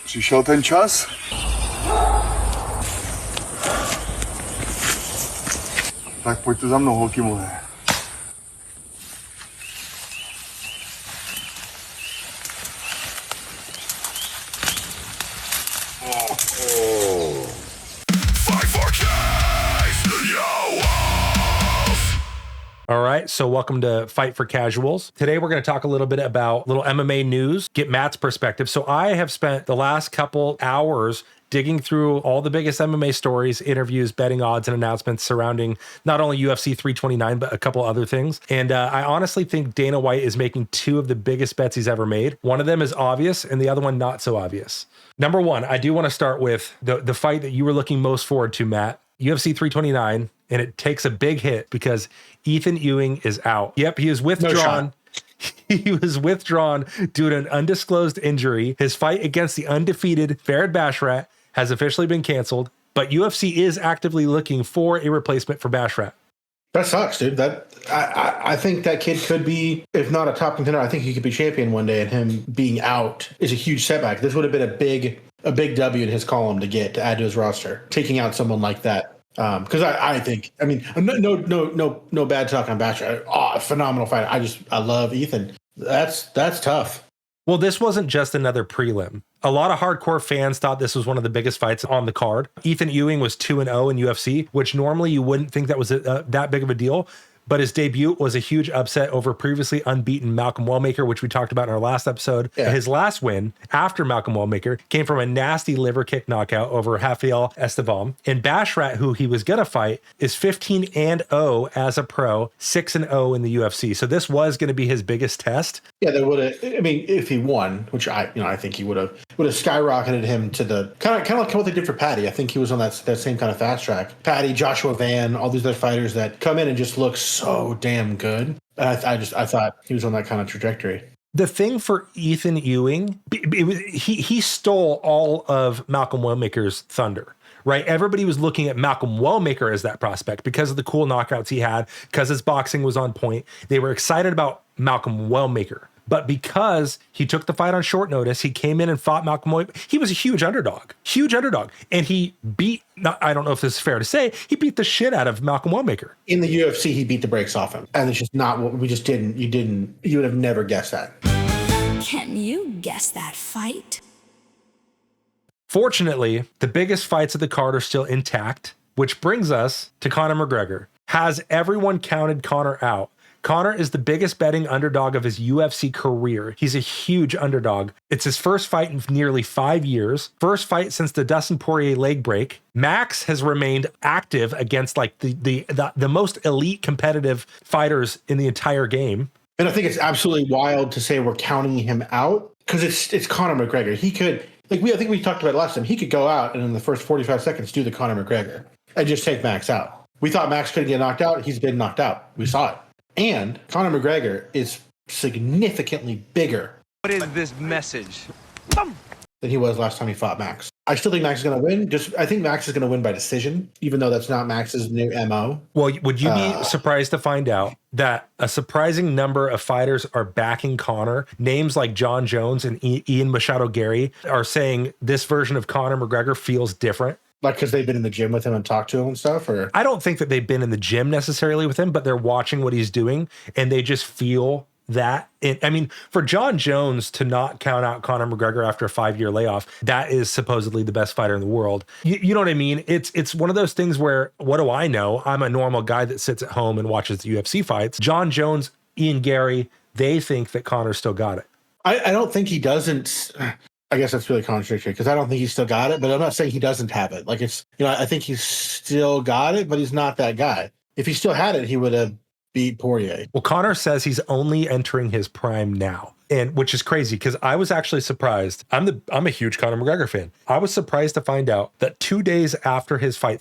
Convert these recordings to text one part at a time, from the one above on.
Přišel ten čas? Tak pojďte za mnou, holky moje. All right, so welcome to Fight for Casuals. Today we're going to talk a little bit about little MMA news, get Matt's perspective. So I have spent the last couple hours digging through all the biggest MMA stories, interviews, betting odds, and announcements surrounding not only UFC 329, but a couple other things. And I honestly think Dana White is making two of the biggest bets he's ever made. One of them is obvious, and the other one not so obvious. Number one, I do want to start with the fight that you were looking most forward to, Matt. UFC 329, and it takes a big hit because Ethan Ewing is out. Yep, he is withdrawn. He was withdrawn due to an undisclosed injury. His fight against the undefeated Farid Basharat has officially been canceled, but UFC is actively looking for a replacement for Basharat. That sucks, dude. I think that kid could be, if not a top contender, I think he could be champion one day, and him being out is a huge setback. This would have been a big W in his column to add to his roster, taking out someone like that. Because I think, I mean, no bad talk on Basharat. Oh, phenomenal fight. I love Ethan. That's tough. Well, this wasn't just another prelim. A lot of hardcore fans thought this was one of the biggest fights on the card. Ethan Ewing was 2-0 in UFC, which normally you wouldn't think that was that big of a deal. But his debut was a huge upset over previously unbeaten Malcolm Wellmaker, which we talked about in our last episode. Yeah. His last win after Malcolm Wellmaker came from a nasty liver kick knockout over Rafael Estevam. And Basharat, who he was going to fight, is 15-0 as a pro, 6-0 in the UFC. So this was going to be his biggest test. Yeah, they would have. I mean, if he won, which I think he would have skyrocketed him to the kind of like what they did for Paddy. I think he was on that same kind of fast track. Paddy, Joshua Van, all these other fighters that come in and just look so damn good. I thought he was on that kind of trajectory. The thing for Ethan Ewing, he stole all of Malcolm Wellmaker's thunder. Right? Everybody was looking at Malcolm Wellmaker as that prospect because of the cool knockouts he had, because his boxing was on point. They were excited about Malcolm Wellmaker. But because he took the fight on short notice, he came in and fought Malcolm Wellmaker. He was a huge underdog. And he beat, I don't know if this is fair to say, he beat the shit out of Malcolm Wellmaker. In the UFC, he beat the brakes off him. And it's just not what we just didn't, you would have never guessed that. Can you guess that fight? Fortunately, the biggest fights of the card are still intact, which brings us to Conor McGregor. Has everyone counted Conor out? Conor is the biggest betting underdog of his UFC career. He's a huge underdog. It's his first fight in nearly 5 years. First fight since the Dustin Poirier leg break. Max has remained active against like the most elite competitive fighters in the entire game. And I think it's absolutely wild to say we're counting him out because it's Conor McGregor. He could, I think we talked about it last time, he could go out and in the first 45 seconds do the Conor McGregor and just take Max out. We thought Max couldn't get knocked out. He's been knocked out. We saw it. And Conor McGregor is significantly bigger. What is this message? Than he was last time he fought Max. I still think Max is going to win. I think Max is going to win by decision, even though that's not Max's new MO. Well, would you be surprised to find out that a surprising number of fighters are backing Conor? Names like John Jones and Ian Machado Gary are saying this version of Conor McGregor feels different. Like because they've been in the gym with him and talked to him and stuff? Or I don't think that they've been in the gym necessarily with him, but they're watching what he's doing and they just feel that. I mean, for John Jones to not count out Conor McGregor after a 5-year layoff, that is supposedly the best fighter in the world. You know what I mean? It's one of those things where, what do I know? I'm a normal guy that sits at home and watches the UFC fights. John Jones, Ian Gary, they think that Conor still got it. I don't think he doesn't. I guess that's really contradictory because I don't think he's still got it, but I'm not saying he doesn't have it. Like I think he's still got it, but he's not that guy. If he still had it, he would have beat Poirier. Well, Conor says he's only entering his prime now, and which is crazy because I was actually surprised. I'm a huge Conor McGregor fan. I was surprised to find out that 3 days after his fight,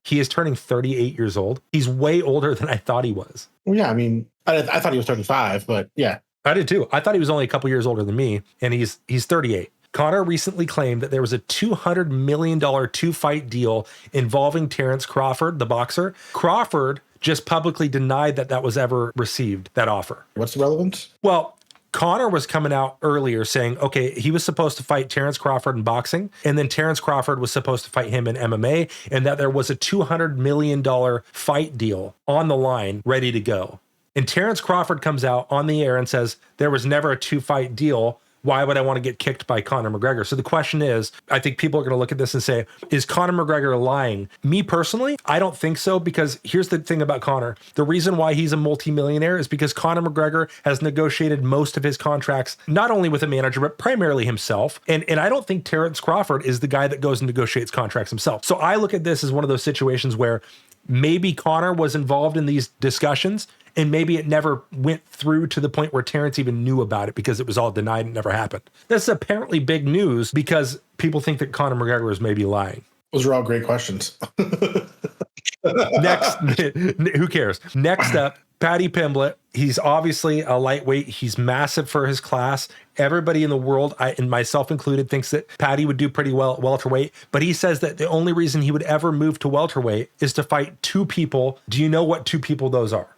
he is turning 38 years old. He's way older than I thought he was. Well, yeah, I mean, I thought he was 35, but yeah. I did too. I thought he was only a couple years older than me, and he's 38. Conor recently claimed that there was a $200 million 2-fight deal involving Terrence Crawford, the boxer. Crawford just publicly denied that was ever received, that offer. What's the relevance? Well, Conor was coming out earlier saying, okay, he was supposed to fight Terrence Crawford in boxing, and then Terrence Crawford was supposed to fight him in MMA, and that there was a $200 million fight deal on the line ready to go. And Terrence Crawford comes out on the air and says, there was never a 2-fight deal. Why would I want to get kicked by Conor McGregor? So the question is, I think people are going to look at this and say, is Conor McGregor lying? Me personally, I don't think so, because here's the thing about Conor. The reason why he's a multimillionaire is because Conor McGregor has negotiated most of his contracts, not only with a manager, but primarily himself. And I don't think Terrence Crawford is the guy that goes and negotiates contracts himself. So I look at this as one of those situations where maybe Conor was involved in these discussions, and maybe it never went through to the point where Terrence even knew about it because it was all denied and never happened. That's apparently big news because people think that Conor McGregor is maybe lying. Those are all great questions. Next, who cares? Next up, Paddy Pimblett. He's obviously a lightweight. He's massive for his class. Everybody in the world, and myself included, thinks that Paddy would do pretty well at welterweight. But he says that the only reason he would ever move to welterweight is to fight 2 people. Do you know what 2 people those are?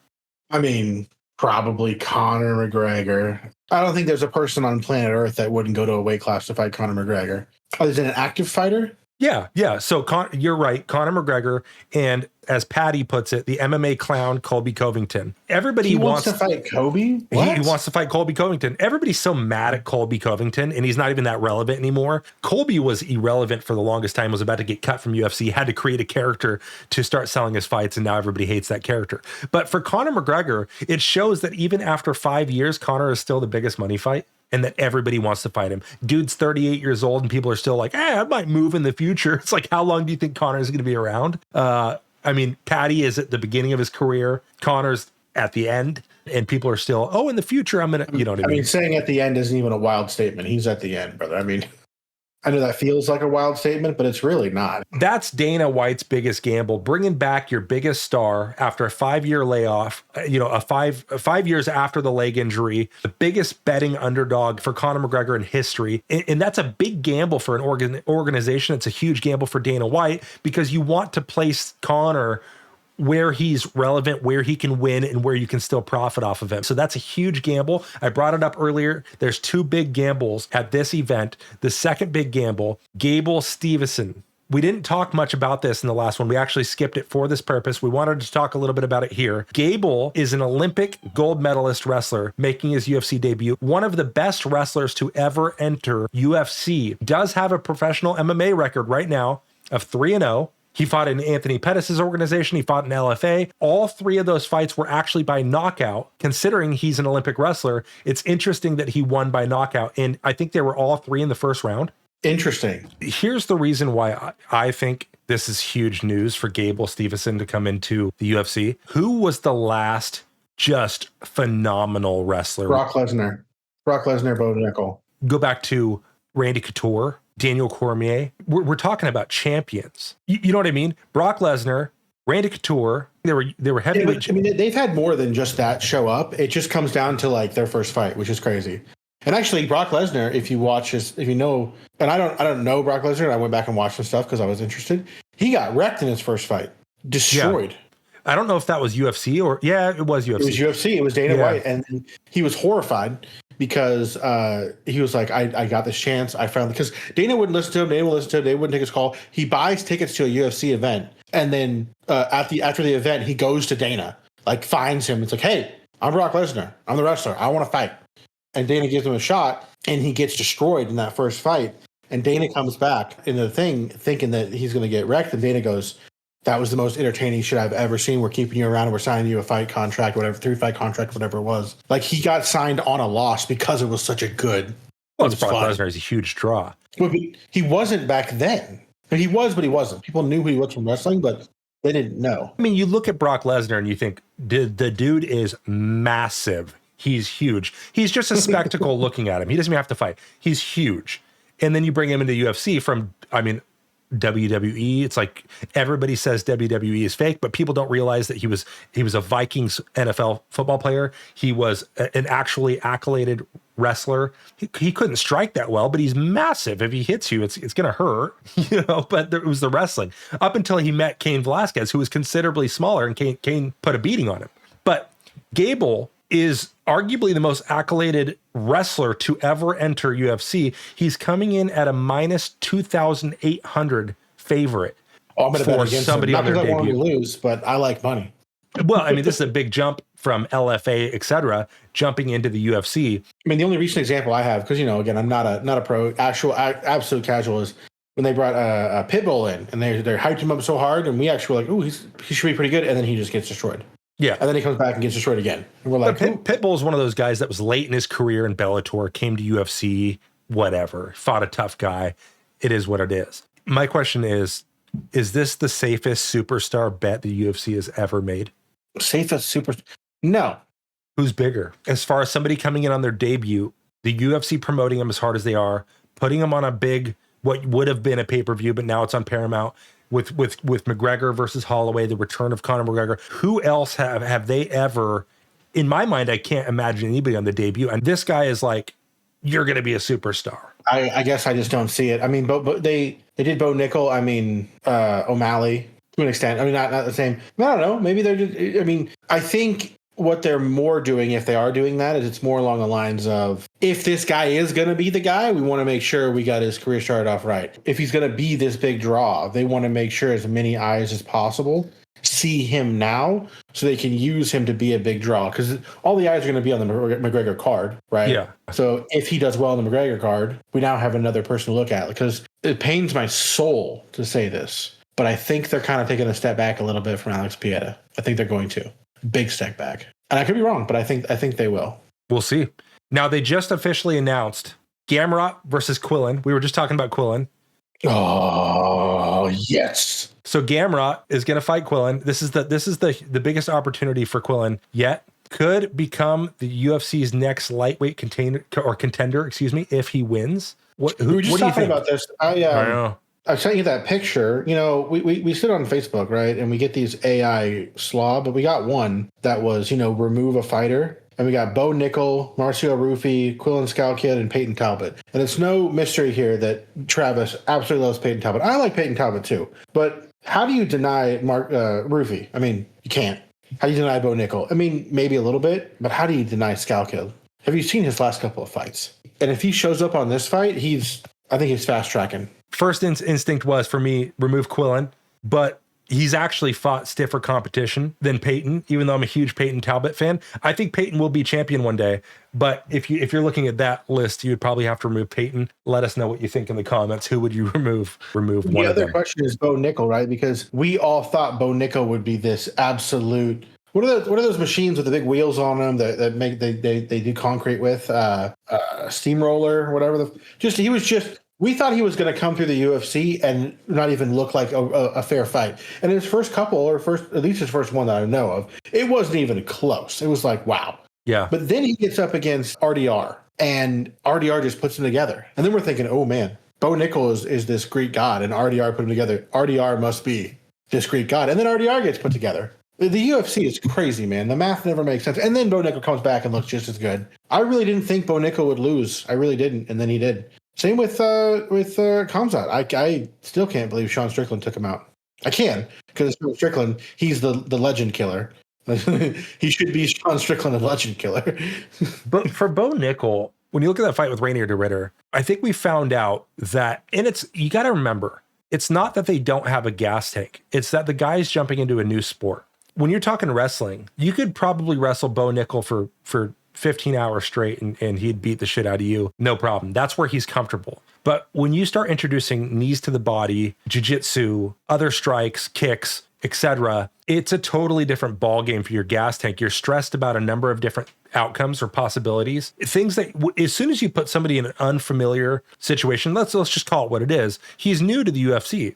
I mean, probably Conor McGregor. I don't think there's a person on planet Earth that wouldn't go to a weight class to fight Conor McGregor. Oh, is it an active fighter? Yeah. So you're right. Conor McGregor, and as Paddy puts it, the MMA clown Colby Covington. Everybody wants to fight Colby. He wants to fight Colby Covington. Everybody's so mad at Colby Covington, and he's not even that relevant anymore. Colby was irrelevant for the longest time. Was about to get cut from UFC. Had to create a character to start selling his fights, and now everybody hates that character. But for Conor McGregor, it shows that even after 5 years, Conor is still the biggest money fight, and that everybody wants to fight him. Dude's 38 years old, and people are still like, I might move in the future. It's like, how long do you think Conor is going to be around? I mean, Paddy is at the beginning of his career. Conor's at the end, and people are still, in the future, I'm going to, you know what I mean? I mean, saying at the end isn't even a wild statement. He's at the end, brother. I mean, I know that feels like a wild statement, but it's really not. That's Dana White's biggest gamble, bringing back your biggest star after a 5-year layoff, five years after the leg injury, the biggest betting underdog for Conor McGregor in history. And that's a big gamble for an organization. It's a huge gamble for Dana White because you want to place Conor where he's relevant, where he can win, and where you can still profit off of him. So that's a huge gamble. I brought it up earlier. There's 2 big gambles at this event. The second big gamble, Gable Steveson. We didn't talk much about this in the last one. We actually skipped it for this purpose. We wanted to talk a little bit about it here. Gable is an Olympic gold medalist wrestler making his UFC debut. One of the best wrestlers to ever enter UFC. Does have a professional MMA record right now of 3-0. He fought in Anthony Pettis' organization. He fought in LFA. All 3 of those fights were actually by knockout. Considering he's an Olympic wrestler, it's interesting that he won by knockout. And I think they were all 3 in the first round. Interesting. Here's the reason why I think this is huge news for Gable Steveson to come into the UFC. Who was the last just phenomenal wrestler? Brock Lesnar, Bo Nickel. Go back to Randy Couture, Daniel Cormier. We're talking about champions. You know what I mean? Brock Lesnar, Randy Couture. They were heavyweight. I mean, they've had more than just that show up. It just comes down to like their first fight, which is crazy. And actually, Brock Lesnar, if you watch his, if you know, and I don't know Brock Lesnar. I went back and watched some stuff because I was interested. He got wrecked in his first fight, destroyed. Yeah. I don't know if that was UFC or it was UFC. It was UFC. It was Dana White, and he was horrified because he was like, I got this chance. I found, because Dana wouldn't listen to him. Dana wouldn't take his call. He buys tickets to a UFC event, and then after the event, he goes to Dana, like finds him. It's like, hey, I'm Brock Lesnar. I'm the wrestler. I want to fight. And Dana gives him a shot, and he gets destroyed in that first fight. And Dana comes back in the thing thinking that he's going to get wrecked. And Dana goes, that was the most entertaining shit I've ever seen. We're keeping you around, and we're signing you a fight contract, whatever, 3-fight contract, whatever it was. Like, he got signed on a loss because it was such a good. Well, it's Brock Lesnar is a huge draw. But he wasn't back then. He was, but he wasn't. People knew who he was from wrestling, but they didn't know. I mean, you look at Brock Lesnar and you think, the dude is massive. He's huge. He's just a spectacle looking at him. He doesn't even have to fight. He's huge. And then you bring him into UFC from, WWE. It's like everybody says WWE is fake, but people don't realize that he was a Vikings NFL football player. He was an actually accoladed wrestler. He couldn't strike that well, but he's massive. If he hits you, it's going to hurt, but it was the wrestling up until he met Cain Velasquez, who was considerably smaller, and Cain put a beating on him. But Gable is arguably the most accoladed wrestler to ever enter UFC. He's coming in at a minus 2,800 favorite. Oh, I'm going to bet for against somebody him. on Not their because I want him debut. to lose, but I like money. Well, I mean, this is a big jump from LFA, et cetera, jumping into the UFC. I mean, the only recent example I have, because, again, I'm not a pro, absolute casual, is when they brought a Pitbull in and they hyped him up so hard, and we actually were like, oh, he should be pretty good, and then he just gets destroyed. Yeah. And then he comes back and gets destroyed again. And we're like, Pitbull is one of those guys that was late in his career in Bellator, came to UFC, whatever, fought a tough guy. It is what it is. My question is this the safest superstar bet the UFC has ever made? Safest super? No. Who's bigger? As far as somebody coming in on their debut, the UFC promoting them as hard as they are, putting them on a big, what would have been a pay-per-view, but now it's on Paramount, with McGregor versus Holloway, the return of Conor McGregor. Who else have they ever, in my mind, I can't imagine anybody on the debut. And this guy is like, you're going to be a superstar. I guess I just don't see it. I mean, but they did Bo Nickel. I mean, O'Malley to an extent. I mean, not the same. I don't know. Maybe they're just, I mean, I think what they're more doing, if they are doing that, is it's more along the lines of, if this guy is going to be the guy, we want to make sure we got his career started off right. If he's going to be this big draw, they want to make sure as many eyes as possible see him now so they can use him to be a big draw, because all the eyes are going to be on the McGregor card, right? Yeah. So if he does well on the McGregor card, we now have another person to look at, because it pains my soul to say this, but I think they're kind of taking a step back a little bit from Alex Pieta. I think they're going to. Big step back. And I could be wrong, but I think they will. We'll see. Now, they just officially announced Gamrot versus Quillen. We were just talking about Quillen. Oh, yes. So Gamrot is going to fight Quillen. This is the biggest opportunity for Quillen yet. Could become the UFC's next lightweight contender, if he wins. We were just talking about this. I know. I sent you that picture. We sit on Facebook, right? And we get these AI slob, but we got one that was, remove a fighter. And we got Bo Nickel, Marcio Rufi, Quillen Scalkid, and Peyton Talbot. And it's no mystery here that Travis absolutely loves Peyton Talbot. I like Peyton Talbot too. But how do you deny Rufi? I mean, you can't. How do you deny Bo Nickel? I mean, maybe a little bit, but how do you deny Scalkid? Have you seen his last couple of fights? And if he shows up on this fight, I think he's fast tracking. First instinct was for me, remove Quillen, but he's actually fought stiffer competition than Peyton, even though I'm a huge Peyton Talbot fan. I think Peyton will be champion one day, but if you're looking at that list, you would probably have to remove Peyton. Let us know what you think in the comments. Who would you remove one of them? The other question is Bo Nickel, right? Because we all thought Bo Nickel would be this absolute. What are those machines with the big wheels on them that make they do concrete with steamroller or whatever? We thought he was going to come through the UFC and not even look like a fair fight. And his first couple, at least his first one that I know of, it wasn't even close. It was like, wow. Yeah. But then he gets up against RDR, and RDR just puts him together. And then we're thinking, oh man, Bo Nickel is this Greek god, and RDR put him together. RDR must be this Greek god. And then RDR gets put together. The UFC is crazy, man. The math never makes sense. And then Bo Nickel comes back and looks just as good. I really didn't think Bo Nickel would lose. I really didn't. And then he did. Same with Khamzat. I still can't believe Sean Strickland took him out. I can, because Strickland, he's the legend killer. He should be Sean Strickland, the legend killer. But for Bo Nickel, when you look at that fight with Rainier de Ritter, I think we found out that, and you got to remember, it's not that they don't have a gas tank. It's that the guy's jumping into a new sport. When you're talking wrestling, you could probably wrestle Bo Nickel for 15 hours straight and he'd beat the shit out of you. No problem. That's where he's comfortable. But when you start introducing knees to the body, jiu-jitsu, other strikes, kicks, etc., it's a totally different ball game for your gas tank. You're stressed about a number of different outcomes or possibilities. Things that as soon as you put somebody in an unfamiliar situation, let's just call it what it is. He's new to the UFC.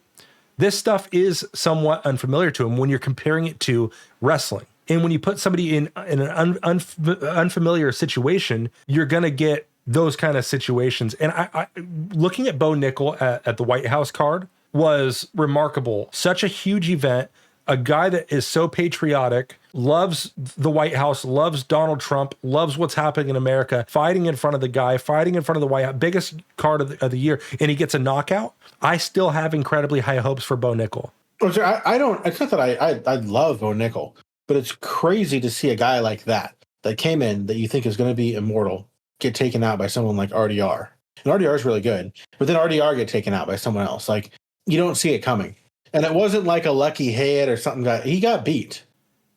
This stuff is somewhat unfamiliar to him when you're comparing it to wrestling. And when you put somebody in an unfamiliar situation, you're going to get those kind of situations. And I looking at Bo Nickel at the White House card was remarkable. Such a huge event. A guy that is so patriotic, loves the White House, loves Donald Trump, loves what's happening in America, fighting in front of the guy, fighting in front of the White House, biggest card of the year, and he gets a knockout. I still have incredibly high hopes for Bo Nickel. It's not that I love Bo Nickel. But it's crazy to see a guy like that that came in that you think is going to be immortal get taken out by someone like RDR. And RDR is really good, but then RDR get taken out by someone else. Like, you don't see it coming. And it wasn't like a lucky hit or something. He got beat.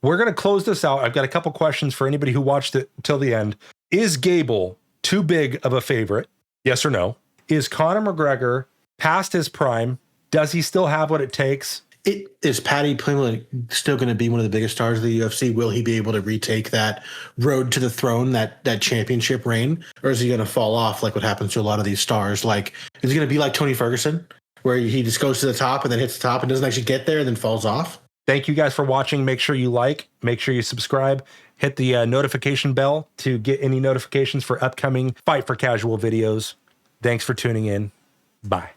We're going to close this out. I've got a couple questions for anybody who watched it till the end. Is Gable too big of a favorite? Yes or no? Is Conor McGregor past his prime? Does he still have what it takes? Is Paddy Pimblett still going to be one of the biggest stars of the UFC? Will he be able to retake that road to the throne, that championship reign? Or is he going to fall off like what happens to a lot of these stars? Like, is he going to be like Tony Ferguson, where he just goes to the top and then hits the top and doesn't actually get there and then falls off? Thank you guys for watching. Make sure you like, make sure you subscribe, hit the notification bell to get any notifications for upcoming Fight for Casual videos. Thanks for tuning in. Bye.